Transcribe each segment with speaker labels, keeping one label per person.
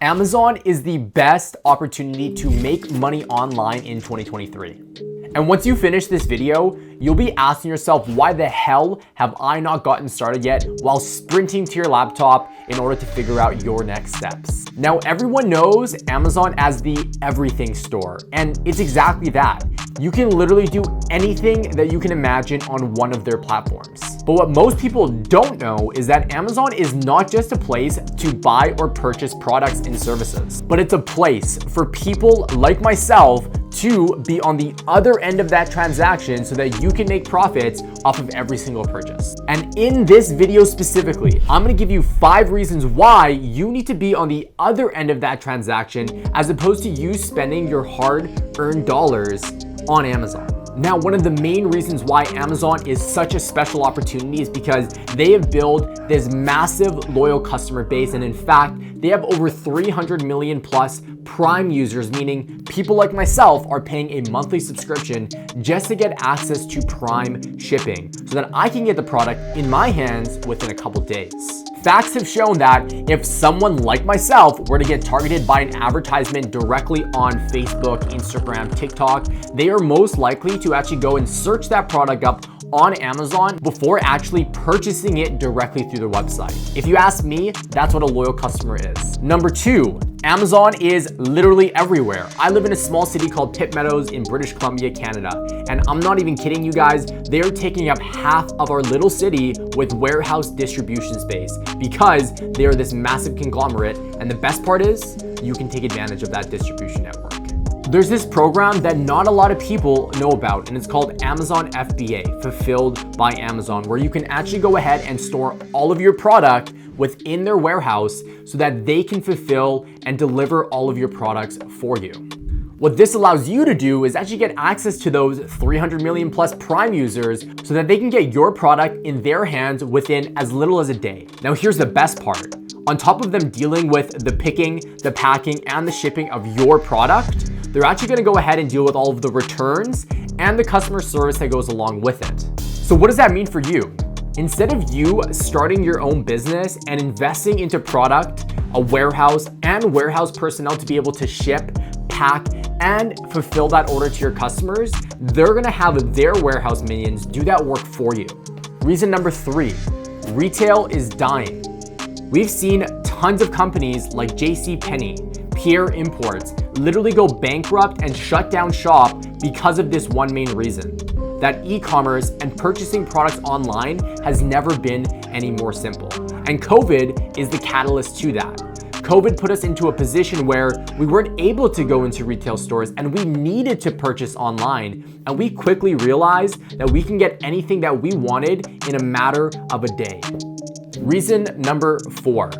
Speaker 1: Amazon is the best opportunity to make money online in 2023. And once you finish this video, you'll be asking yourself, why the hell have I not gotten started yet while sprinting to your laptop in order to figure out your next steps? Now, everyone knows Amazon as the everything store, and it's exactly that. You can literally do anything that you can imagine on one of their platforms. But what most people don't know is that Amazon is not just a place to buy or purchase products and services, but it's a place for people like myself to be on the other end of that transaction so that you can make profits off of every single purchase. And in this video specifically, I'm gonna give you 5 reasons why you need to be on the other end of that transaction as opposed to you spending your hard-earned dollars on Amazon. Now, one of the main reasons why Amazon is such a special opportunity is because they have built this massive loyal customer base, and in fact, they have over 300 million plus Prime users, meaning people like myself are paying a monthly subscription just to get access to Prime shipping so that I can get the product in my hands within a couple days. Facts have shown that if someone like myself were to get targeted by an advertisement directly on Facebook, Instagram, TikTok, they are most likely to actually go and search that product up on Amazon before actually purchasing it directly through their website. If you ask me, that's what a loyal customer is. Number 2, Amazon is literally everywhere. I live in a small city called Pitt Meadows in British Columbia, Canada. And I'm not even kidding you guys, they are taking up half of our little city with warehouse distribution space because they are this massive conglomerate. And the best part is you can take advantage of that distribution network. There's this program that not a lot of people know about, and it's called Amazon FBA, Fulfilled by Amazon, where you can actually go ahead and store all of your product within their warehouse so that they can fulfill and deliver all of your products for you. What this allows you to do is actually get access to those 300 million plus Prime users so that they can get your product in their hands within as little as a day. Now, here's the best part. On top of them dealing with the picking, the packing, and the shipping of your product, they're actually gonna go ahead and deal with all of the returns and the customer service that goes along with it. So what does that mean for you? Instead of you starting your own business and investing into product, a warehouse, and warehouse personnel to be able to ship, pack, and fulfill that order to your customers, they're gonna have their warehouse minions do that work for you. Reason number 3, retail is dying. We've seen tons of companies like JCPenney, Pierre Imports, literally go bankrupt and shut down shop because of this one main reason, that e-commerce and purchasing products online has never been any more simple. And COVID is the catalyst to that. COVID put us into a position where we weren't able to go into retail stores and we needed to purchase online. And we quickly realized that we can get anything that we wanted in a matter of a day. Reason number 4.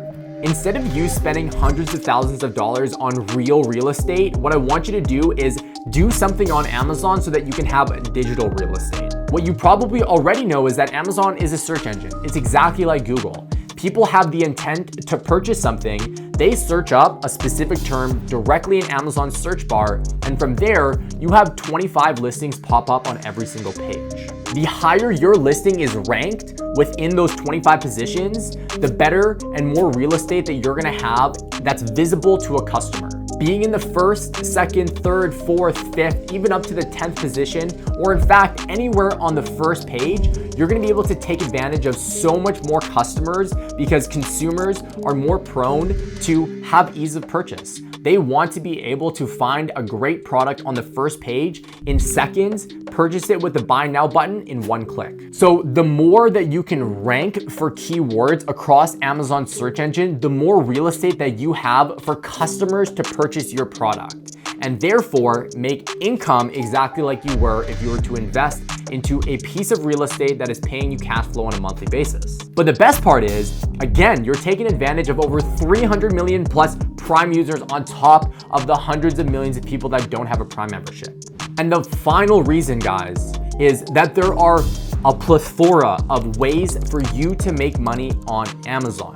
Speaker 1: Instead of you spending hundreds of thousands of dollars on real estate, what I want you to do is do something on Amazon so that you can have digital real estate. What you probably already know is that Amazon is a search engine. It's exactly like Google. People have the intent to purchase something, they search up a specific term directly in Amazon's search bar, and from there, you have 25 listings pop up on every single page. The higher your listing is ranked within those 25 positions, the better and more real estate that you're gonna have that's visible to a customer. Being in the 1st, 2nd, 3rd, 4th, 5th, even up to the 10th position, or in fact, anywhere on the first page, you're gonna be able to take advantage of so much more customers because consumers are more prone to have ease of purchase. They want to be able to find a great product on the first page in seconds, purchase it with the buy now button in 1 click. So the more that you can rank for keywords across Amazon's search engine, the more real estate that you have for customers to purchase your product, and therefore make income exactly like you were if you were to invest into a piece of real estate that is paying you cash flow on a monthly basis. But the best part is, again, you're taking advantage of over 300 million plus Prime users on top of the hundreds of millions of people that don't have a Prime membership. And the final reason, guys, is that there are a plethora of ways for you to make money on Amazon.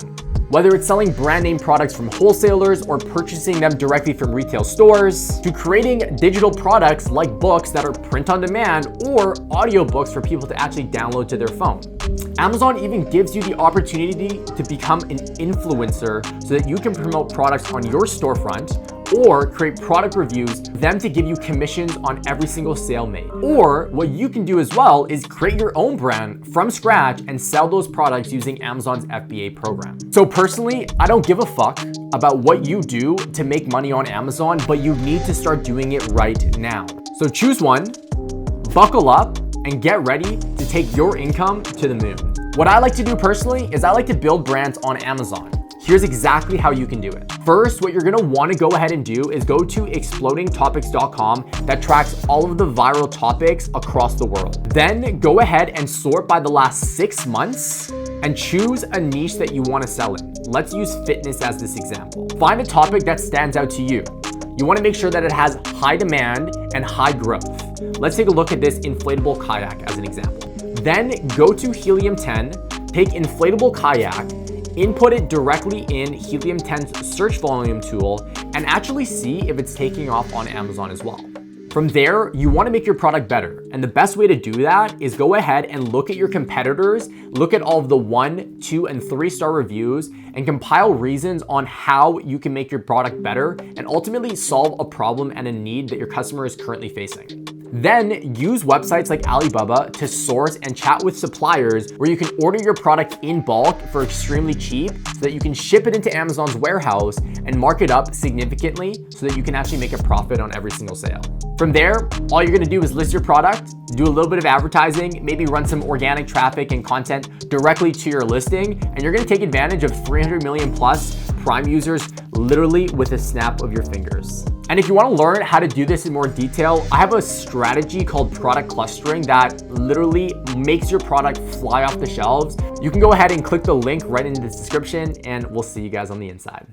Speaker 1: Whether it's selling brand name products from wholesalers or purchasing them directly from retail stores, to creating digital products like books that are print on demand or audiobooks for people to actually download to their phone. Amazon even gives you the opportunity to become an influencer so that you can promote products on your storefront or create product reviews, them to give you commissions on every single sale made. Or what you can do as well is create your own brand from scratch and sell those products using Amazon's FBA program. So personally, I don't give a fuck about what you do to make money on Amazon, but you need to start doing it right now. So choose one, buckle up, and get ready to take your income to the moon. What I like to do personally is I like to build brands on Amazon. Here's exactly how you can do it. First, what you're gonna wanna go ahead and do is go to explodingtopics.com that tracks all of the viral topics across the world. Then go ahead and sort by the last 6 months and choose a niche that you wanna sell in. Let's use fitness as this example. Find a topic that stands out to you. You wanna make sure that it has high demand and high growth. Let's take a look at this inflatable kayak as an example. Then go to Helium 10, take inflatable kayak, input it directly in Helium 10's search volume tool, and actually see if it's taking off on Amazon as well. From there, you want to make your product better. And the best way to do that is go ahead and look at your competitors, look at all of the 1, 2, and 3-star reviews, and compile reasons on how you can make your product better and ultimately solve a problem and a need that your customer is currently facing. Then use websites like Alibaba to source and chat with suppliers where you can order your product in bulk for extremely cheap so that you can ship it into Amazon's warehouse and mark it up significantly so that you can actually make a profit on every single sale. From there, all you're gonna do is list your product, do a little bit of advertising, maybe run some organic traffic and content directly to your listing, and you're gonna take advantage of 300 million plus Prime users literally with a snap of your fingers. And if you want to learn how to do this in more detail, I have a strategy called product clustering that literally makes your product fly off the shelves. You can go ahead and click the link right in the description, and we'll see you guys on the inside.